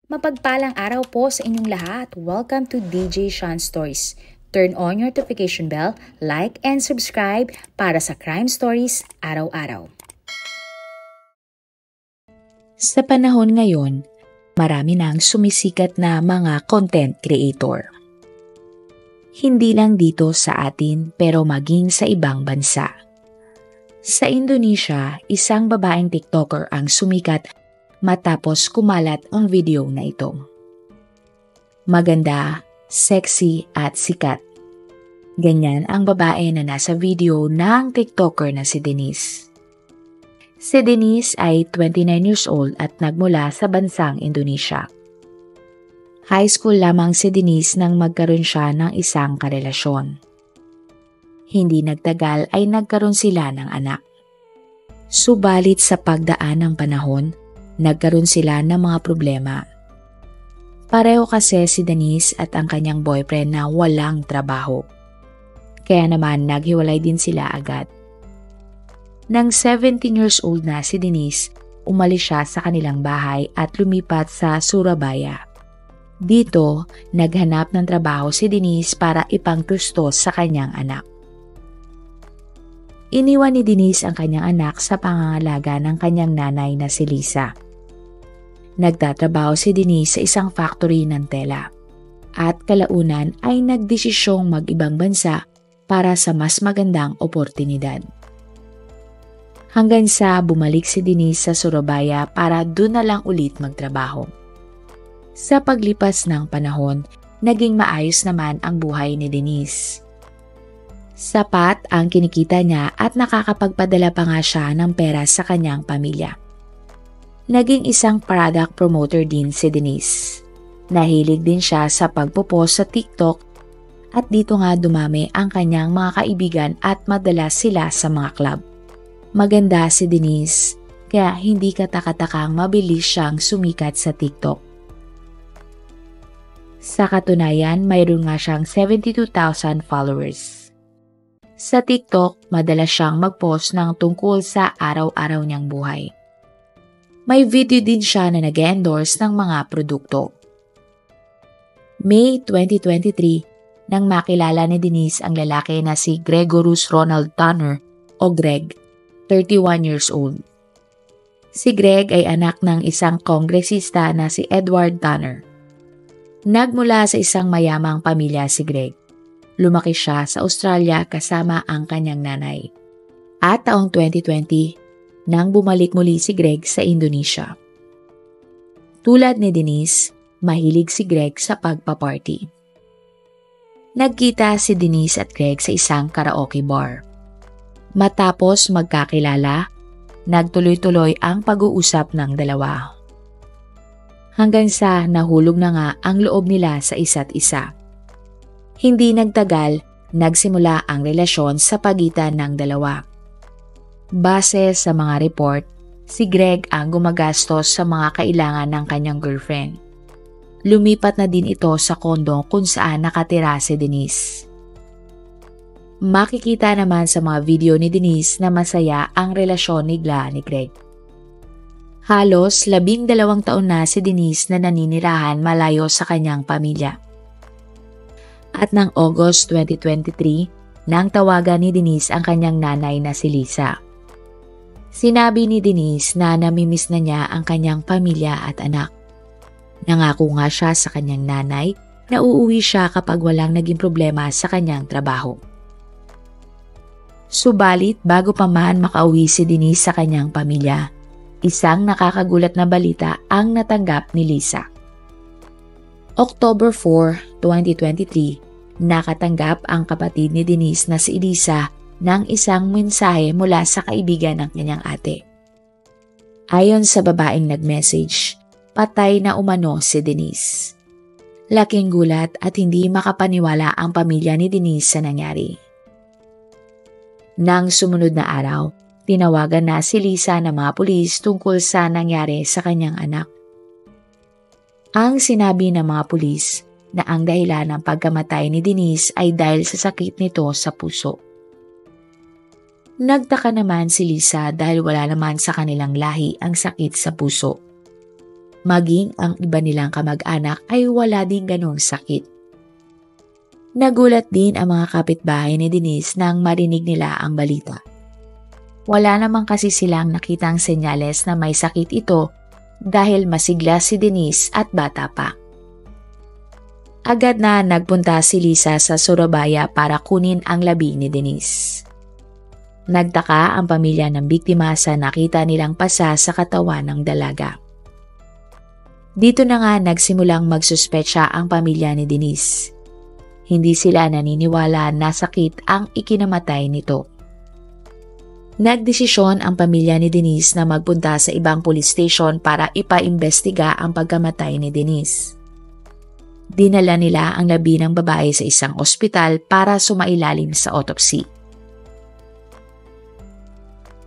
Mapagpalang araw po sa inyong lahat. Welcome to DJ Sean Stories. Turn on your notification bell, like and subscribe para sa crime stories araw-araw. Sa panahon ngayon, marami nang sumisikat na mga content creator. Hindi lang dito sa atin pero maging sa ibang bansa. Sa Indonesia, isang babaeng TikToker ang sumikat matapos kumalat ang video na ito. Maganda, sexy at sikat. Ganyan ang babae na nasa video ng TikToker na si Denise. Si Denise ay 29 years old at nagmula sa bansang Indonesia. High school lamang si Denise nang magkaroon siya ng isang karelasyon. Hindi nagtagal ay nagkaroon sila ng anak. Subalit sa pagdaan ng panahon, nagkaroon sila ng mga problema. Pareho kasi si Denise at ang kanyang boyfriend na walang trabaho. Kaya naman naghiwalay din sila agad. Nang 17 years old na si Denise, umalis siya sa kanilang bahay at lumipat sa Surabaya. Dito, naghanap ng trabaho si Denise para ipangtustos sa kanyang anak. Iniwan ni Denise ang kanyang anak sa pangangalaga ng kanyang nanay na si Lisa. Nagtatrabaho si Denise sa isang factory ng tela at kalaunan ay nagdesisyong mag-ibang bansa para sa mas magandang oportunidad. Hanggang sa bumalik si Denise sa Surabaya para doon na lang ulit magtrabaho. Sa paglipas ng panahon, naging maayos naman ang buhay ni Denise. Sapat ang kinikita niya at nakakapagpadala pa nga siya ng pera sa kanyang pamilya. Naging isang product promoter din si Denise. Nahilig din siya sa pagpopost sa TikTok at dito nga dumami ang kanyang mga kaibigan at madalas sila sa mga club. Maganda si Denise, kaya hindi katakatakang mabilis siyang sumikat sa TikTok. Sa katunayan, mayroon nga siyang 72,000 followers. Sa TikTok, madalas siyang mag-post ng tungkol sa araw-araw niyang buhay. May video din siya na nag-endorse ng mga produkto. May 2023, nang makilala ni Denise ang lalaki na si Gregorus Ronald Tanner o Greg, 31 years old. Si Greg ay anak ng isang kongresista na si Edward Tanner. Nagmula sa isang mayamang pamilya si Greg. Lumaki siya sa Australia kasama ang kanyang nanay. At taong 2020, nang bumalik muli si Greg sa Indonesia. Tulad ni Denise, mahilig si Greg sa pagpaparty. Nagkita si Denise at Greg sa isang karaoke bar. Matapos magkakilala, nagtuloy-tuloy ang pag-uusap ng dalawa. Hanggang sa nahulog na nga ang loob nila sa isa't isa. Hindi nagtagal, nagsimula ang relasyon sa pagitan ng dalawa. Base sa mga report, si Greg ang gumagastos sa mga kailangan ng kanyang girlfriend. Lumipat na din ito sa kondo kung saan nakatira si Denise. Makikita naman sa mga video ni Denise na masaya ang relasyon nila ni Greg. Halos 12 taon na si Denise na naninirahan malayo sa kanyang pamilya. At ng August 2023, nang tawagan ni Denise ang kanyang nanay na si Lisa. Sinabi ni Denise na namimiss na niya ang kanyang pamilya at anak. Nangako nga siya sa kanyang nanay na uuwi siya kapag walang naging problema sa kanyang trabaho. Subalit bago pa man makauwi si Denise sa kanyang pamilya, isang nakakagulat na balita ang natanggap ni Lisa. October 4, 2023, nakatanggap ang kapatid ni Denise na si Elisa ng isang mensahe mula sa kaibigan ng kanyang ate. Ayon sa babaeng nag-message, patay na umano si Denise. Laking gulat at hindi makapaniwala ang pamilya ni Denise sa nangyari. Nang sumunod na araw, tinawagan na si Lisa ng mga pulis tungkol sa nangyari sa kanyang anak. Ang sinabi ng mga pulis na ang dahilan ng pagkamatay ni Denise ay dahil sa sakit nito sa puso. Nagtaka naman si Lisa dahil wala naman sa kanilang lahi ang sakit sa puso. maging ang iba nilang kamag-anak ay wala din ganong sakit. Nagulat din ang mga kapitbahay ni Denise nang marinig nila ang balita. Wala namang kasi silang nakitang senyales na may sakit ito dahil masigla si Denise at bata pa. Agad na nagpunta si Lisa sa Surabaya para kunin ang labi ni Denise. Nagtaka ang pamilya ng biktima sa nakita nilang pasa sa katawan ng dalaga. Dito na nga nagsimulang magsuspetsya ang pamilya ni Denise. Hindi sila naniniwala na sakit ang ikinamatay nito. Nagdesisyon ang pamilya ni Denise na magpunta sa ibang police station para ipaimbestiga ang pagkamatay ni Denise. Dinala nila ang labi ng babae sa isang ospital para sumailalim sa autopsy.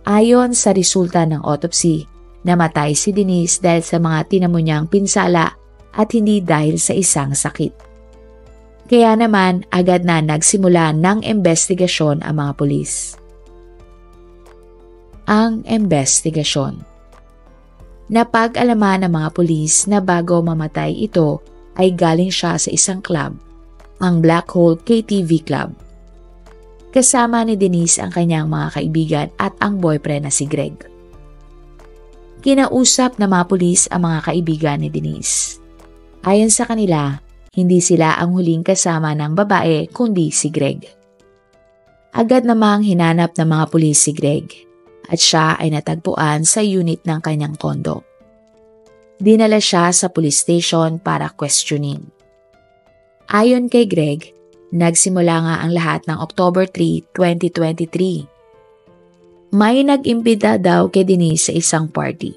Ayon sa resulta ng autopsy, namatay si Denise dahil sa mga tinamo niyang pinsala at hindi dahil sa isang sakit. Kaya naman agad na nagsimula ng investigasyon ang mga pulis. Ang investigasyon. Napag-alaman ng mga pulis na bago mamatay ito ay galing siya sa isang club, ang Black Hole KTV Club. Kasama ni Denise ang kanyang mga kaibigan at ang boyfriend na si Greg. Kinausap ng mga pulis ang mga kaibigan ni Denise. Ayon sa kanila, hindi sila ang huling kasama ng babae kundi si Greg. Agad namang hinanap ng mga pulis si Greg at siya ay natagpuan sa unit ng kanyang kondo. Dinala siya sa police station para questioning. Ayon kay Greg, nagsimula nga ang lahat ng October 3, 2023. May nag-imbita daw kay Denise sa isang party.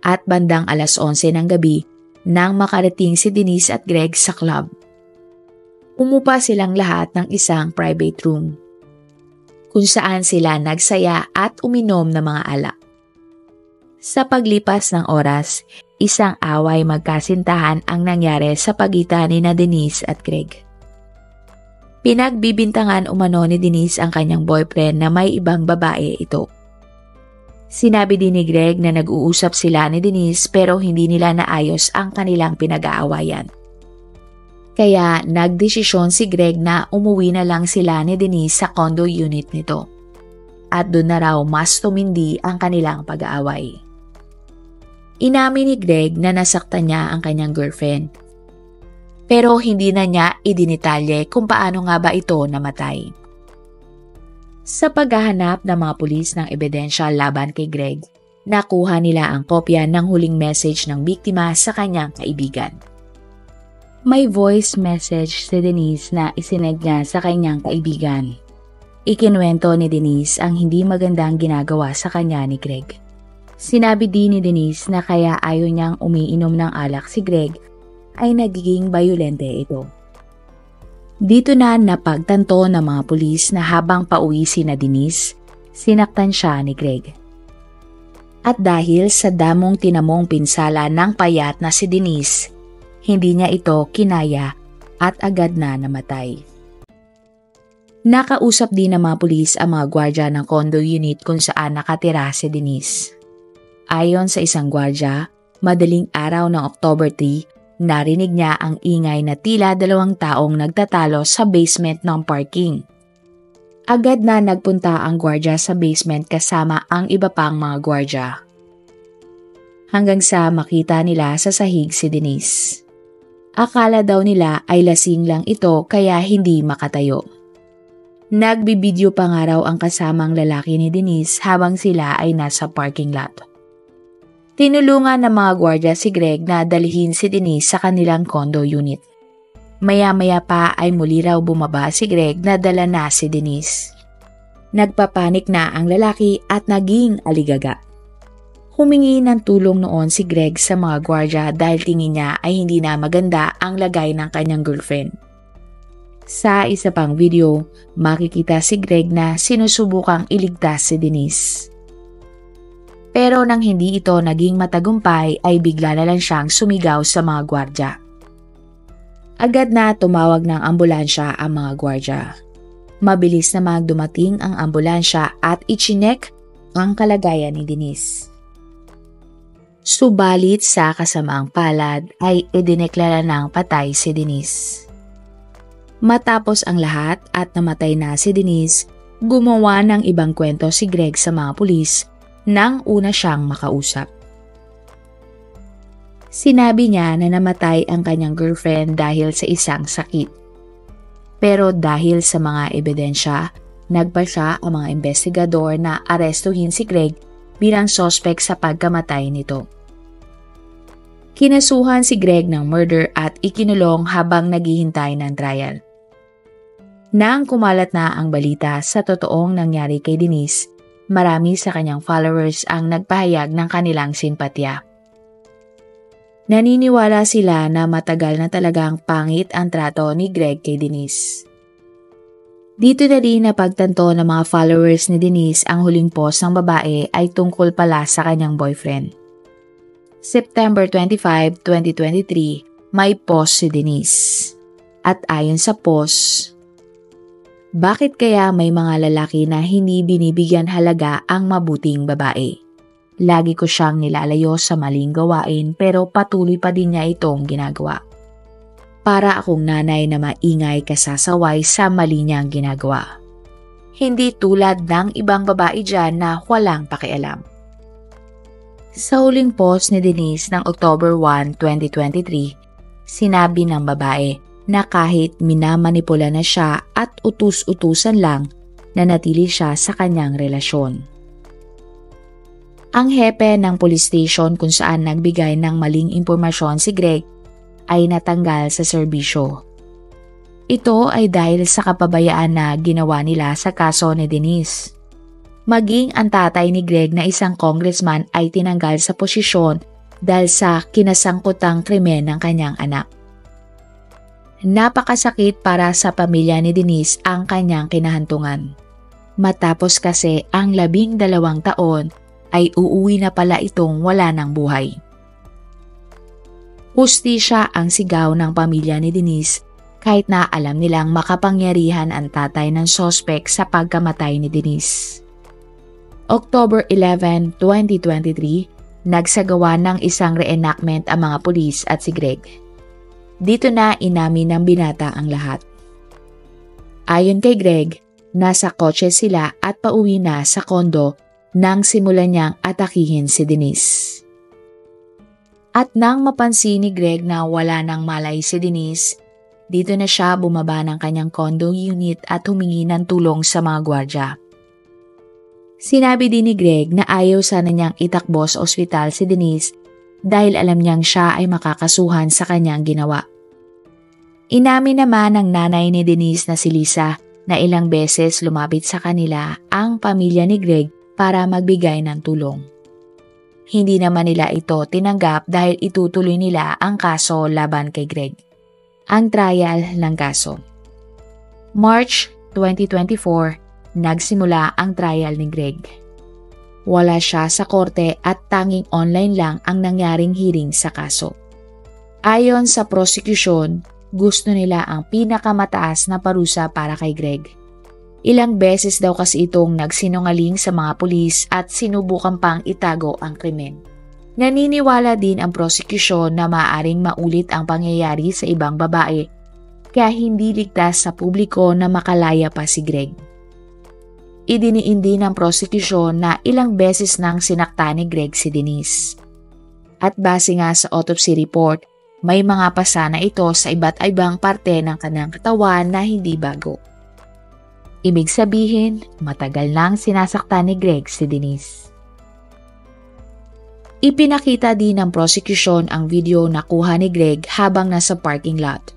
At bandang alas 11 ng gabi, nang makarating si Denise at Greg sa club. Umupa silang lahat ng isang private room, kung saan sila nagsaya at uminom ng mga alak. Sa paglipas ng oras, isang away magkasintahan ang nangyari sa pagitan ni Denise at Greg. Pinagbibintangan umano ni Denise ang kanyang boyfriend na may ibang babae ito. Sinabi din ni Greg na nag-uusap sila ni Denise pero hindi nila naayos ang kanilang pinag-aawayan. Kaya nagdesisyon si Greg na umuwi na lang sila ni Denise sa condo unit nito. At doon na raw mas tumindi ang kanilang pag-aaway. Inamin ni Greg na nasaktan niya ang kanyang girlfriend. Pero hindi na niya idinitalye kung paano nga ba ito namatay. Sa paghahanap ng mga pulis ng ebidensya laban kay Greg, nakuha nila ang kopya ng huling message ng biktima sa kanyang kaibigan. May voice message si Denise na isinend niya sa kanyang kaibigan. Ikinuwento ni Denise ang hindi magandang ginagawa sa kanya ni Greg. Sinabi din ni Denise na kaya ayaw niyang umiinom ng alak si Greg ay nagiging bayolente ito. Dito na napagtanto ng mga pulis na habang pauwi si Denise, sinaktan siya ni Greg. At dahil sa damong tinamong pinsala ng payat na si Denise, hindi niya ito kinaya at agad na namatay. Nakausap din ng mga pulis ang mga gwardya ng condo unit kung saan nakatira si Denise. Ayon sa isang gwardya, madaling araw ng October 3, narinig niya ang ingay na tila 2 taong nagtatalo sa basement ng parking. Agad na nagpunta ang gwardya sa basement kasama ang iba pang mga gwardya. Hanggang sa makita nila sa sahig si Denise. Akala daw nila ay lasing lang ito kaya hindi makatayo. Nagbibideo pa nga raw ang kasamang lalaki ni Denise habang sila ay nasa parking lot. Tinulungan ng mga gwardya si Greg na dalhin si Denise sa kanilang condo unit. Maya-maya pa ay muli raw bumaba si Greg na dala na si Denise. Nagpapanik na ang lalaki at naging aligaga. Humingi ng tulong noon si Greg sa mga gwardya dahil tingin niya ay hindi na maganda ang lagay ng kanyang girlfriend. Sa isa pang video, makikita si Greg na sinusubukang iligtas si Denise. Pero nang hindi ito naging matagumpay ay bigla na lang siyang sumigaw sa mga gwardya. Agad na tumawag ng ambulansya ang mga gwardya. Mabilis na dumating ang ambulansya at ichinek ang kalagayan ni Denise. Subalit sa kasamaang palad ay idineklara ng patay si Denise. Matapos ang lahat at namatay na si Denise, gumawa ng ibang kwento si Greg sa mga pulis nang una siyang makausap. Sinabi niya na namatay ang kanyang girlfriend dahil sa isang sakit. Pero dahil sa mga ebidensya, nagpasya ang mga investigador na arestuhin si Greg bilang sospek sa pagkamatay nito. Kinasuhan si Greg ng murder at ikinulong habang naghihintay ng trial. Nang kumalat na ang balita sa totoong nangyari kay Denise, marami sa kanyang followers ang nagpahayag ng kanilang simpatya. Naniniwala sila na matagal na talagang pangit ang trato ni Greg kay Denise. Dito na rin napagtanto ng mga followers ni Denise ang huling post ng babae ay tungkol pala sa kanyang boyfriend. September 25, 2023, may post si Denise. At ayon sa post, bakit kaya may mga lalaki na hindi binibigyan halaga ang mabuting babae? Lagi ko siyang nilalayo sa maling gawain pero patuloy pa din niya itong ginagawa. Para akong nanay na maingay kasasaway sa mali niyang ginagawa. Hindi tulad ng ibang babae dyan na walang pakialam. Sa huling post ni Denise ng October 1, 2023, sinabi ng babae na kahit minamanipula na siya at utus-utusan lang, nanatili siya sa kanyang relasyon. Ang hepe ng police station kung saan nagbigay ng maling impormasyon si Greg ay natanggal sa serbisyo. Ito ay dahil sa kapabayaan na ginawa nila sa kaso ni Denise. Maging ang tatay ni Greg na isang congressman ay tinanggal sa posisyon dahil sa kinasangkutang krimen ng kanyang anak. Napakasakit para sa pamilya ni Denise ang kanyang kinahantungan. Matapos kasi ang 12 taon, ay uuwi na pala itong wala ng buhay. Hustisya ang sigaw ng pamilya ni Denise kahit na alam nilang makapangyarihan ang tatay ng sospek sa pagkamatay ni Denise. October 11, 2023, nagsagawa ng isang reenactment ang mga pulis at si Greg. Dito na inamin ng binata ang lahat. Ayon kay Greg, nasa kotse sila at pauwi na sa kondo nang simulan niyang atakihin si Denise. At nang mapansin ni Greg na wala nang malay si Denise, dito na siya bumaba ng kanyang condo unit at humingi ng tulong sa mga gwardya. Sinabi din ni Greg na ayaw sana niyang itakbo sa ospital si Denise dahil alam niyang siya ay makakasuhan sa kanyang ginawa. Inamin naman ng nanay ni Denise na si Lisa na ilang beses lumapit sa kanila ang pamilya ni Greg para magbigay ng tulong. Hindi naman nila ito tinanggap dahil itutuloy nila ang kaso laban kay Greg. Ang trial ng kaso. March 2024, nagsimula ang trial ni Greg. Wala siya sa korte at tanging online lang ang nangyaring hearing sa kaso. Ayon sa prosecution, gusto nila ang pinakamataas na parusa para kay Greg. Ilang beses daw kasi itong nagsinungaling sa mga pulis at sinubukan pang itago ang krimen. Naniniwala din ang prosecution na maaaring maulit ang pangyayari sa ibang babae kaya hindi ligtas sa publiko na makalaya pa si Greg. Idiniin din ng prosecution na ilang beses nang sinakta ni Greg si Denise. At base nga sa autopsy report, may mga pasa na ito sa iba't ibang parte ng kanyang katawan na hindi bago. Ibig sabihin, matagal nang sinasaktan ni Greg si Denise. Ipinakita din ng prosecution ang video na kuha ni Greg habang nasa parking lot.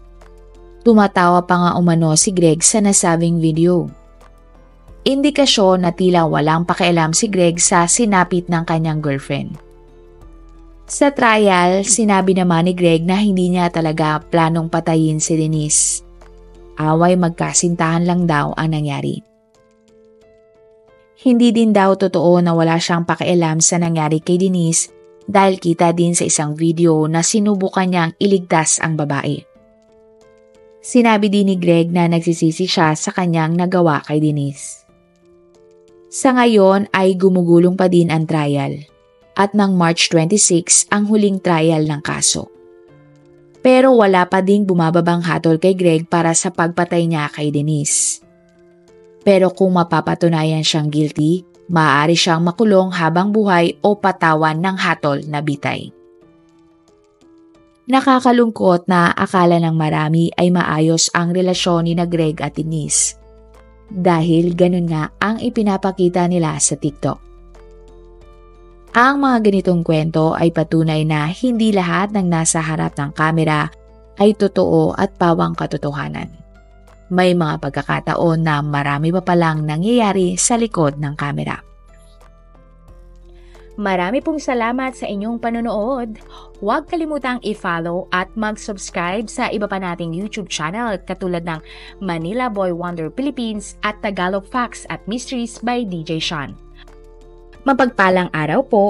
Tumatawa pa nga umano si Greg sa nasabing video. Indikasyon na tila walang pakialam si Greg sa sinapit ng kanyang girlfriend. Sa trial, sinabi naman ni Greg na hindi niya talaga planong patayin si Denise. Away magkasintahan lang daw ang nangyari. Hindi din daw totoo na wala siyang pakialam sa nangyari kay Denise dahil kita din sa isang video na sinubukan niyang iligtas ang babae. Sinabi din ni Greg na nagsisisi siya sa kanyang nagawa kay Denise. Sa ngayon ay gumugulong pa din ang trial. at ng March 26 ang huling trial ng kaso. Pero wala pa ding bumababang hatol kay Greg para sa pagpatay niya kay Denise. Pero kung mapapatunayan siyang guilty, maaari siyang makulong habang buhay o patawan ng hatol na bitay. Nakakalungkot na akala ng marami ay maayos ang relasyon ni na Greg at Denise. Dahil ganun nga ang ipinapakita nila sa TikTok. Ang mga ganitong kwento ay patunay na hindi lahat ng nasa harap ng kamera ay totoo at pawang katotohanan. May mga pagkakataon na marami pa palang nangyayari sa likod ng kamera. Marami pong salamat sa inyong panonood. Huwag kalimutang i-follow at mag-subscribe sa iba pa nating YouTube channel katulad ng Manila Boy Wonder Philippines at Tagalog Facts at Mysteries by DJ Sean. Mapagpalang araw po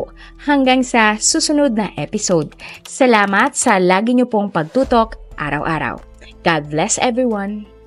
hanggang sa susunod na episode. Salamat sa lagi niyo pong pagtutok araw-araw. God bless everyone!